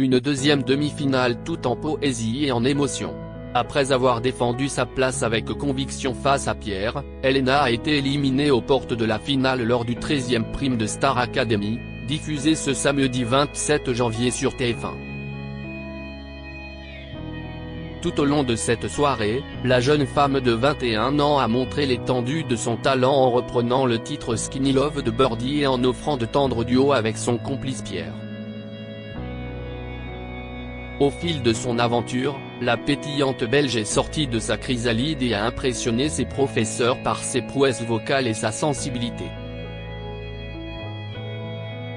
Une deuxième demi-finale tout en poésie et en émotion. Après avoir défendu sa place avec conviction face à Pierre, Elena a été éliminée aux portes de la finale lors du 13e prime de Star Academy, diffusé ce samedi 27 janvier sur TF1. Tout au long de cette soirée, la jeune femme de 21 ans a montré l'étendue de son talent en reprenant le titre Skinny Love de Birdy et en offrant de tendres duos avec son complice Pierre. Au fil de son aventure, la pétillante Belge est sortie de sa chrysalide et a impressionné ses professeurs par ses prouesses vocales et sa sensibilité.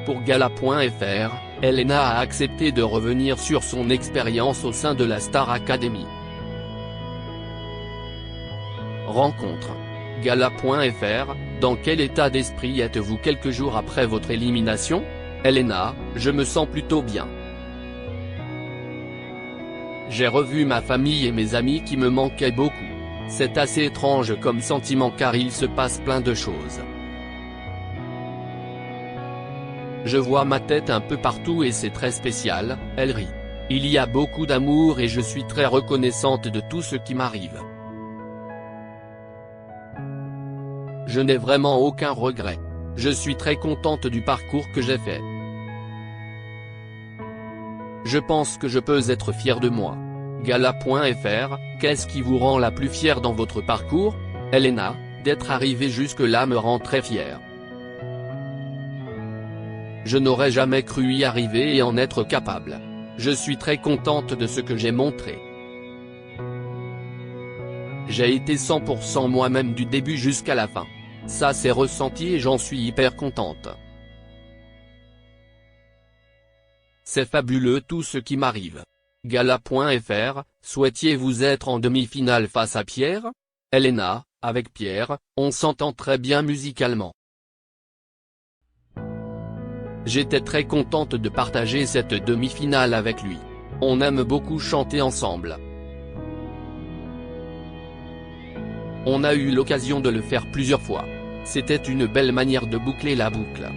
Pour Gala.fr, Elena a accepté de revenir sur son expérience au sein de la Star Academy. Rencontre. Gala.fr, dans quel état d'esprit êtes-vous quelques jours après votre élimination? Elena, je me sens plutôt bien. J'ai revu ma famille et mes amis qui me manquaient beaucoup. C'est assez étrange comme sentiment car il se passe plein de choses. Je vois ma tête un peu partout et c'est très spécial, elle rit. Il y a beaucoup d'amour et je suis très reconnaissante de tout ce qui m'arrive. Je n'ai vraiment aucun regret. Je suis très contente du parcours que j'ai fait. Je pense que je peux être fière de moi. Gala.fr, qu'est-ce qui vous rend la plus fière dans votre parcours? Elena, d'être arrivée jusque-là me rend très fière. Je n'aurais jamais cru y arriver et en être capable. Je suis très contente de ce que j'ai montré. J'ai été 100% moi-même du début jusqu'à la fin. Ça s'est ressenti et j'en suis hyper contente. C'est fabuleux tout ce qui m'arrive. Gala.fr, souhaitiez-vous être en demi-finale face à Pierre? Elena, avec Pierre, on s'entend très bien musicalement. J'étais très contente de partager cette demi-finale avec lui. On aime beaucoup chanter ensemble. On a eu l'occasion de le faire plusieurs fois. C'était une belle manière de boucler la boucle.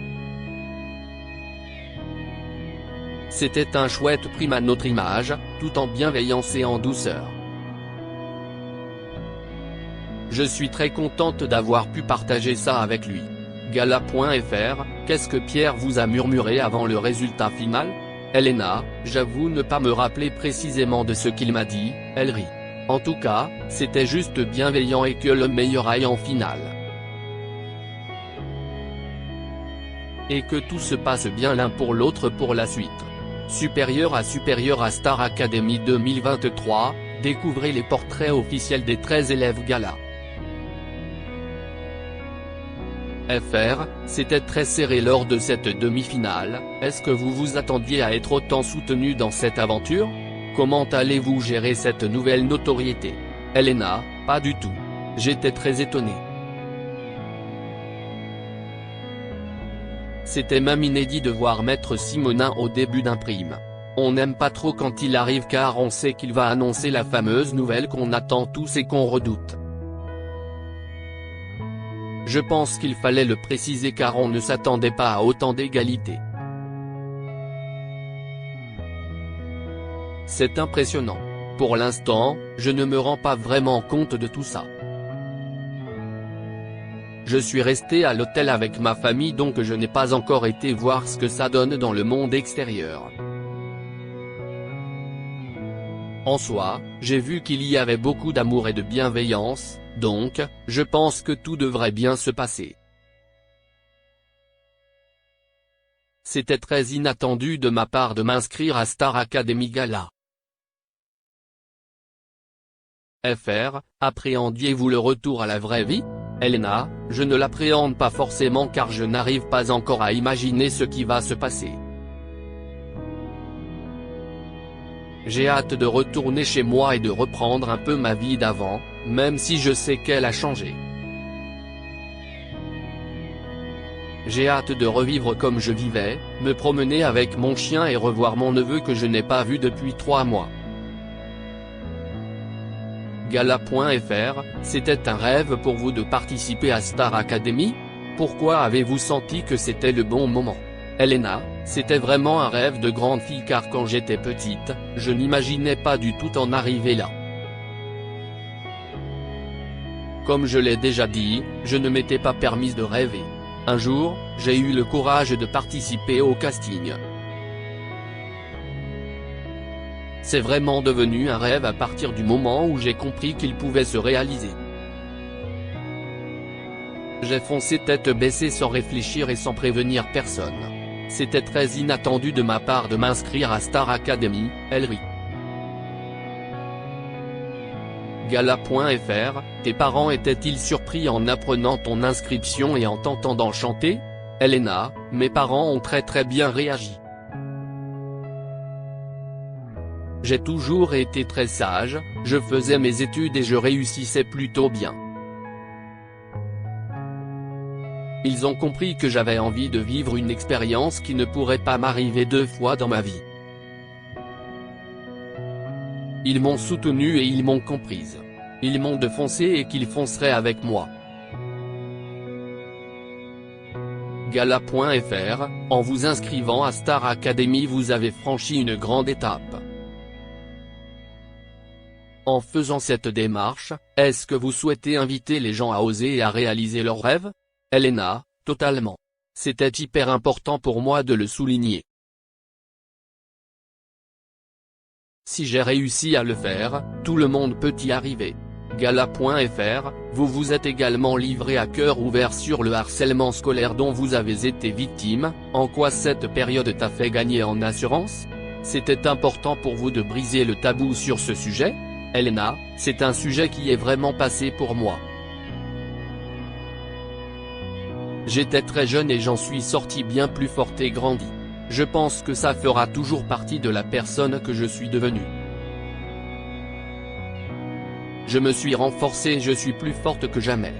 C'était un chouette prime à notre image, tout en bienveillance et en douceur. Je suis très contente d'avoir pu partager ça avec lui. Gala.fr, qu'est-ce que Pierre vous a murmuré avant le résultat final? Elena, j'avoue ne pas me rappeler précisément de ce qu'il m'a dit, elle rit. En tout cas, c'était juste bienveillant et que le meilleur aille en finale. Et que tout se passe bien l'un pour l'autre pour la suite. Supérieur à Star Academy 2023, découvrez les portraits officiels des 13 élèves Gala. C'était très serré lors de cette demi-finale, est-ce que vous vous attendiez à être autant soutenu dans cette aventure? Comment allez-vous gérer cette nouvelle notoriété? Elena, pas du tout. J'étais très étonnée. C'était même inédit de voir Maître Simonin au début d'un prime. On n'aime pas trop quand il arrive car on sait qu'il va annoncer la fameuse nouvelle qu'on attend tous et qu'on redoute. Je pense qu'il fallait le préciser car on ne s'attendait pas à autant d'égalité. C'est impressionnant. Pour l'instant, je ne me rends pas vraiment compte de tout ça. Je suis resté à l'hôtel avec ma famille donc je n'ai pas encore été voir ce que ça donne dans le monde extérieur. En soi, j'ai vu qu'il y avait beaucoup d'amour et de bienveillance, donc, je pense que tout devrait bien se passer. C'était très inattendu de ma part de m'inscrire à Star Academy Gala. Appréhendiez-vous le retour à la vraie vie? Elena, je ne l'appréhende pas forcément car je n'arrive pas encore à imaginer ce qui va se passer. J'ai hâte de retourner chez moi et de reprendre un peu ma vie d'avant, même si je sais qu'elle a changé. J'ai hâte de revivre comme je vivais, me promener avec mon chien et revoir mon neveu que je n'ai pas vu depuis 3 mois. Gala.fr, c'était un rêve pour vous de participer à Star Academy? Pourquoi avez-vous senti que c'était le bon moment? Elena, c'était vraiment un rêve de grande fille car quand j'étais petite, je n'imaginais pas du tout en arriver là. Comme je l'ai déjà dit, je ne m'étais pas permise de rêver. Un jour, j'ai eu le courage de participer au casting. C'est vraiment devenu un rêve à partir du moment où j'ai compris qu'il pouvait se réaliser. J'ai foncé tête baissée sans réfléchir et sans prévenir personne. C'était très inattendu de ma part de m'inscrire à Star Academy, elle rit. Gala.fr, tes parents étaient-ils surpris en apprenant ton inscription et en t'entendant chanter? Elena, mes parents ont très bien réagi. J'ai toujours été très sage, je faisais mes études et je réussissais plutôt bien. Ils ont compris que j'avais envie de vivre une expérience qui ne pourrait pas m'arriver 2 fois dans ma vie. Ils m'ont soutenue et ils m'ont comprise. Ils m'ont défoncé et qu'ils fonceraient avec moi. Gala.fr, en vous inscrivant à Star Academy vous avez franchi une grande étape. En faisant cette démarche, est-ce que vous souhaitez inviter les gens à oser et à réaliser leurs rêves? Elena, totalement. C'était hyper important pour moi de le souligner. Si j'ai réussi à le faire, tout le monde peut y arriver. Gala.fr, vous vous êtes également livré à cœur ouvert sur le harcèlement scolaire dont vous avez été victime, en quoi cette période t'a fait gagner en assurance? C'était important pour vous de briser le tabou sur ce sujet? Elena, c'est un sujet qui est vraiment passé pour moi. J'étais très jeune et j'en suis sorti bien plus forte et grandi. Je pense que ça fera toujours partie de la personne que je suis devenue. Je me suis renforcée et je suis plus forte que jamais.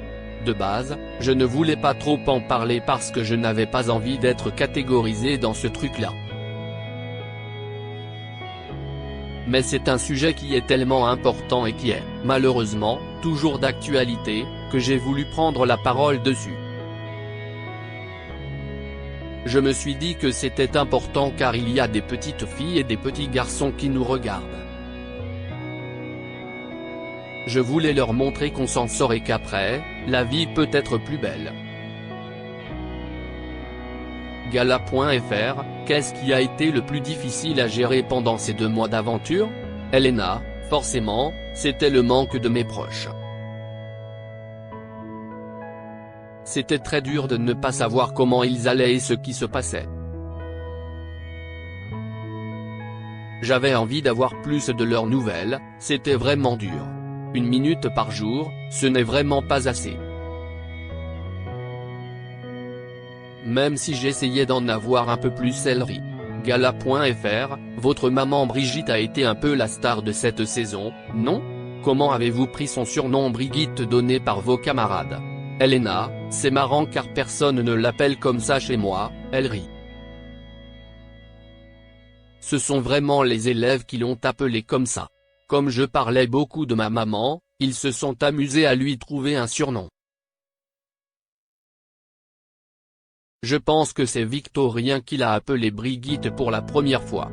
De base, je ne voulais pas trop en parler parce que je n'avais pas envie d'être catégorisée dans ce truc-là. Mais c'est un sujet qui est tellement important et qui est, malheureusement, toujours d'actualité, que j'ai voulu prendre la parole dessus. Je me suis dit que c'était important car il y a des petites filles et des petits garçons qui nous regardent. Je voulais leur montrer qu'on s'en sort et qu'après, la vie peut être plus belle. Gala.fr, qu'est-ce qui a été le plus difficile à gérer pendant ces 2 mois d'aventure? Elena, forcément, c'était le manque de mes proches. C'était très dur de ne pas savoir comment ils allaient et ce qui se passait. J'avais envie d'avoir plus de leurs nouvelles, c'était vraiment dur. 1 minute par jour, ce n'est vraiment pas assez. Même si j'essayais d'en avoir un peu plus elle rit. Gala.fr, votre maman Brigitte a été un peu la star de cette saison, non? Comment avez-vous pris son surnom Brigitte donné par vos camarades? Elena, c'est marrant car personne ne l'appelle comme ça chez moi, elle rit. Ce sont vraiment les élèves qui l'ont appelé comme ça. Comme je parlais beaucoup de ma maman, ils se sont amusés à lui trouver un surnom. Je pense que c'est Victorien qui l'a appelé Brigitte pour la première fois.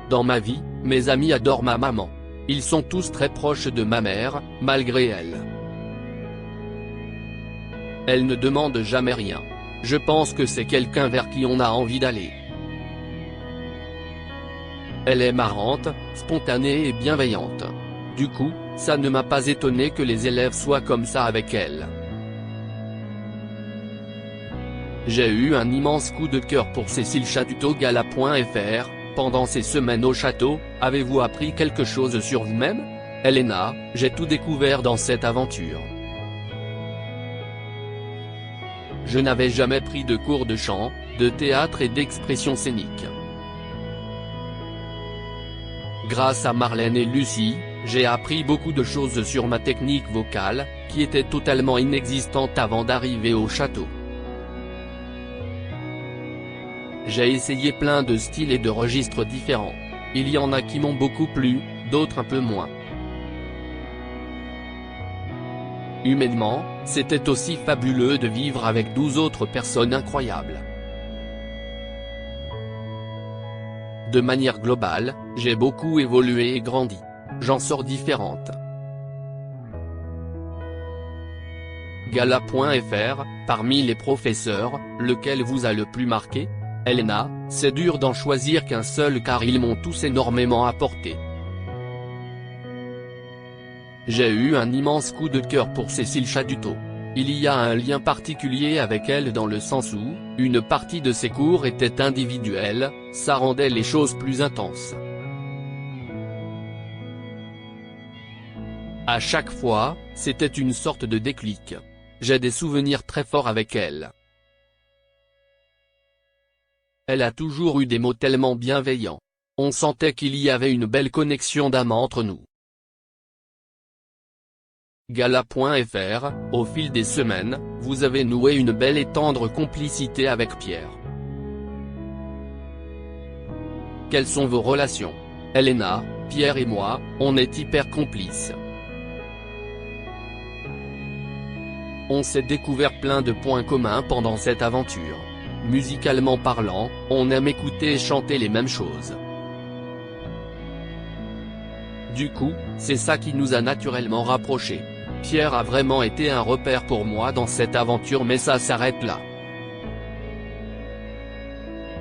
Dans ma vie, mes amis adorent ma maman. Ils sont tous très proches de ma mère, malgré elle. Elle ne demande jamais rien. Je pense que c'est quelqu'un vers qui on a envie d'aller. Elle est marrante, spontanée et bienveillante. Du coup, ça ne m'a pas étonné que les élèves soient comme ça avec elle. J'ai eu un immense coup de cœur pour Cécile Chatuteau. Gala.fr, pendant ces semaines au château, avez-vous appris quelque chose sur vous-même? Elena, j'ai tout découvert dans cette aventure. Je n'avais jamais pris de cours de chant, de théâtre et d'expression scénique. Grâce à Marlène et Lucie, j'ai appris beaucoup de choses sur ma technique vocale, qui était totalement inexistante avant d'arriver au château. J'ai essayé plein de styles et de registres différents. Il y en a qui m'ont beaucoup plu, d'autres un peu moins. Humainement, c'était aussi fabuleux de vivre avec 12 autres personnes incroyables. De manière globale, j'ai beaucoup évolué et grandi. J'en sors différente. Gala.fr, parmi les professeurs, lequel vous a le plus marqué? Elena, c'est dur d'en choisir qu'un seul car ils m'ont tous énormément apporté. J'ai eu un immense coup de cœur pour Cécile Chaduteau. Il y a un lien particulier avec elle dans le sens où, une partie de ses cours était individuelle, ça rendait les choses plus intenses. À chaque fois, c'était une sorte de déclic. J'ai des souvenirs très forts avec elle. Elle a toujours eu des mots tellement bienveillants. On sentait qu'il y avait une belle connexion d'âme entre nous. Gala.fr, au fil des semaines, vous avez noué une belle et tendre complicité avec Pierre. Quelles sont vos relations? Elena, Pierre et moi, on est hyper complices. On s'est découvert plein de points communs pendant cette aventure. Musicalement parlant, on aime écouter et chanter les mêmes choses. Du coup, c'est ça qui nous a naturellement rapprochés. Pierre a vraiment été un repère pour moi dans cette aventure mais ça s'arrête là.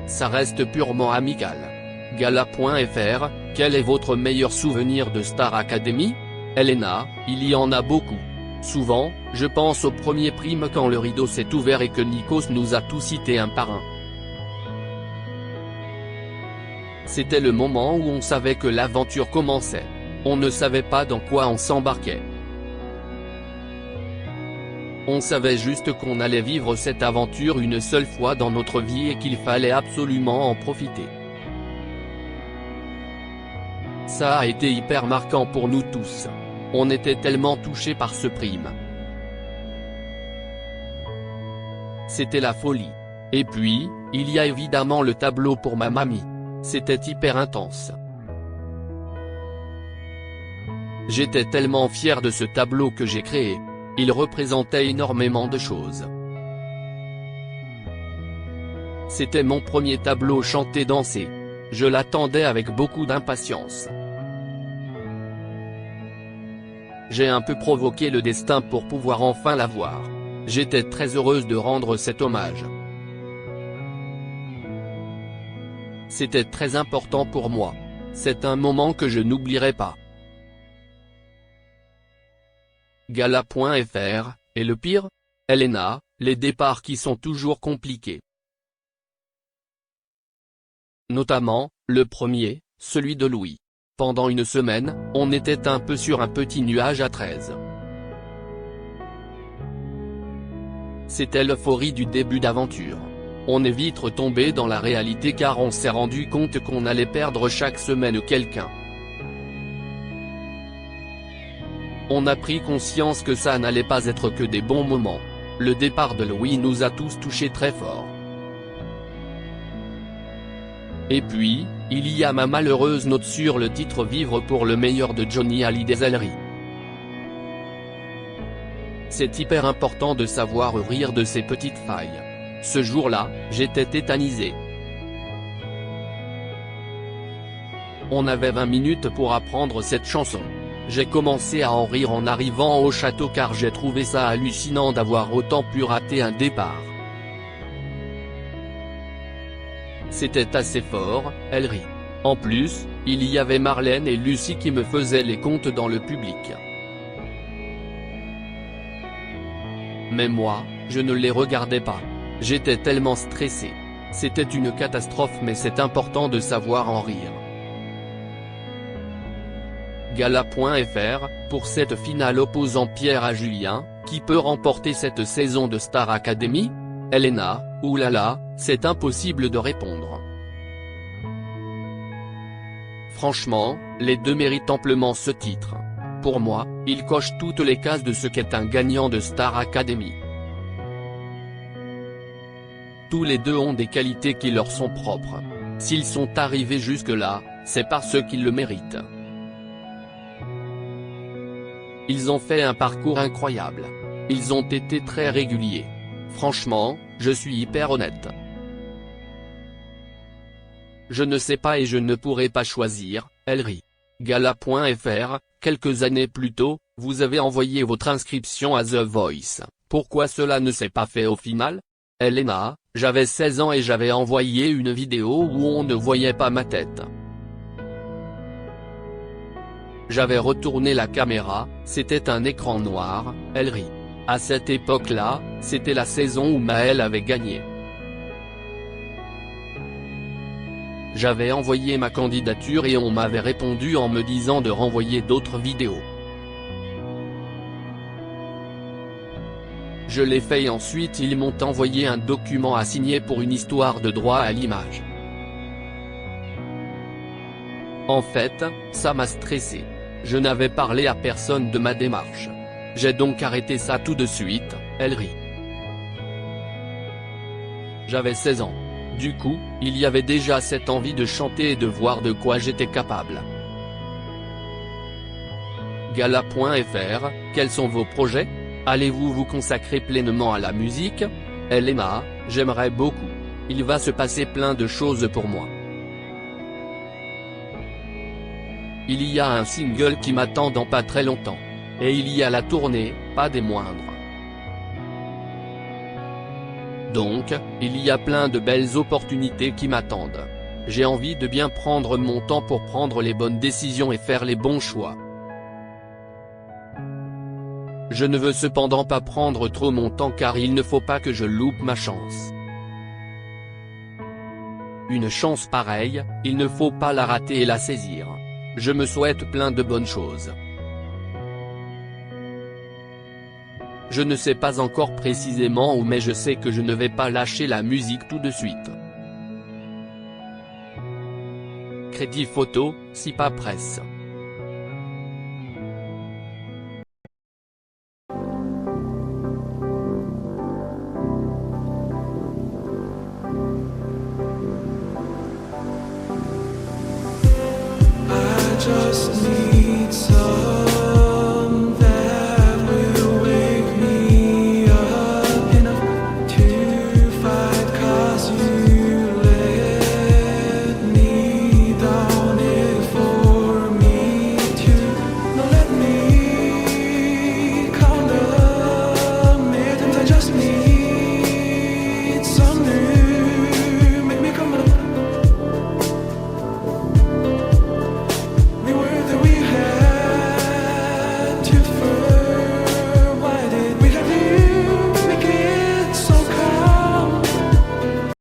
Ça reste purement amical. Gala.fr, quel est votre meilleur souvenir de Star Academy? Elena, il y en a beaucoup. Souvent, je pense au premier prime quand le rideau s'est ouvert et que Nikos nous a tous cités un par un. C'était le moment où on savait que l'aventure commençait. On ne savait pas dans quoi on s'embarquait. On savait juste qu'on allait vivre cette aventure une seule fois dans notre vie et qu'il fallait absolument en profiter. Ça a été hyper marquant pour nous tous. On était tellement touchés par ce prime. C'était la folie. Et puis, il y a évidemment le tableau pour ma mamie. C'était hyper intense. J'étais tellement fier de ce tableau que j'ai créé. Il représentait énormément de choses. C'était mon premier tableau chanté-dansé. Je l'attendais avec beaucoup d'impatience. J'ai un peu provoqué le destin pour pouvoir enfin la voir. J'étais très heureuse de rendre cet hommage. C'était très important pour moi. C'est un moment que je n'oublierai pas. Gala.fr, et le pire? Elena, les départs qui sont toujours compliqués. Notamment, le premier, celui de Louis. Pendant une semaine, on était un peu sur un petit nuage à 13. C'était l'euphorie du début d'aventure. On est vite retombé dans la réalité car on s'est rendu compte qu'on allait perdre chaque semaine quelqu'un. On a pris conscience que ça n'allait pas être que des bons moments. Le départ de Louis nous a tous touchés très fort. Et puis, il y a ma malheureuse note sur le titre Vivre pour le meilleur de Johnny Hallyday Ellery. C'est hyper important de savoir rire de ces petites failles. Ce jour-là, j'étais tétanisé. On avait 20 minutes pour apprendre cette chanson. J'ai commencé à en rire en arrivant au château car j'ai trouvé ça hallucinant d'avoir autant pu rater un départ. C'était assez fort, elle rit. En plus, il y avait Marlène et Lucie qui me faisaient les comptes dans le public. Mais moi, je ne les regardais pas. J'étais tellement stressé. C'était une catastrophe mais c'est important de savoir en rire. Gala.fr, pour cette finale opposant Pierre à Julien, qui peut remporter cette saison de Star Academy? Elena, oulala, c'est impossible de répondre. Franchement, les deux méritent amplement ce titre. Pour moi, ils cochent toutes les cases de ce qu'est un gagnant de Star Academy. Tous les deux ont des qualités qui leur sont propres. S'ils sont arrivés jusque-là, c'est parce qu'ils le méritent. Ils ont fait un parcours incroyable. Ils ont été très réguliers. Franchement, je suis hyper honnête. Je ne sais pas et je ne pourrai pas choisir, elle rit. Gala.fr, quelques années plus tôt, vous avez envoyé votre inscription à The Voice. Pourquoi cela ne s'est pas fait au final? Elena, j'avais 16 ans et j'avais envoyé une vidéo où on ne voyait pas ma tête. J'avais retourné la caméra, c'était un écran noir, elle rit. À cette époque-là, c'était la saison où Maël avait gagné. J'avais envoyé ma candidature et on m'avait répondu en me disant de renvoyer d'autres vidéos. Je l'ai fait et ensuite ils m'ont envoyé un document à signer pour une histoire de droit à l'image. En fait, ça m'a stressé. Je n'avais parlé à personne de ma démarche. J'ai donc arrêté ça tout de suite, elle rit. J'avais 16 ans. Du coup, il y avait déjà cette envie de chanter et de voir de quoi j'étais capable. Gala.fr, quels sont vos projets? Allez-vous vous consacrer pleinement à la musique? Elena, j'aimerais beaucoup. Il va se passer plein de choses pour moi. Il y a un single qui m'attend dans pas très longtemps. Et il y a la tournée, pas des moindres. Donc, il y a plein de belles opportunités qui m'attendent. J'ai envie de bien prendre mon temps pour prendre les bonnes décisions et faire les bons choix. Je ne veux cependant pas prendre trop mon temps car il ne faut pas que je loupe ma chance. Une chance pareille, il ne faut pas la rater et la saisir. Je me souhaite plein de bonnes choses. Je ne sais pas encore précisément où mais je sais que je ne vais pas lâcher la musique tout de suite. Crédit photo, Sipa Presse. I just need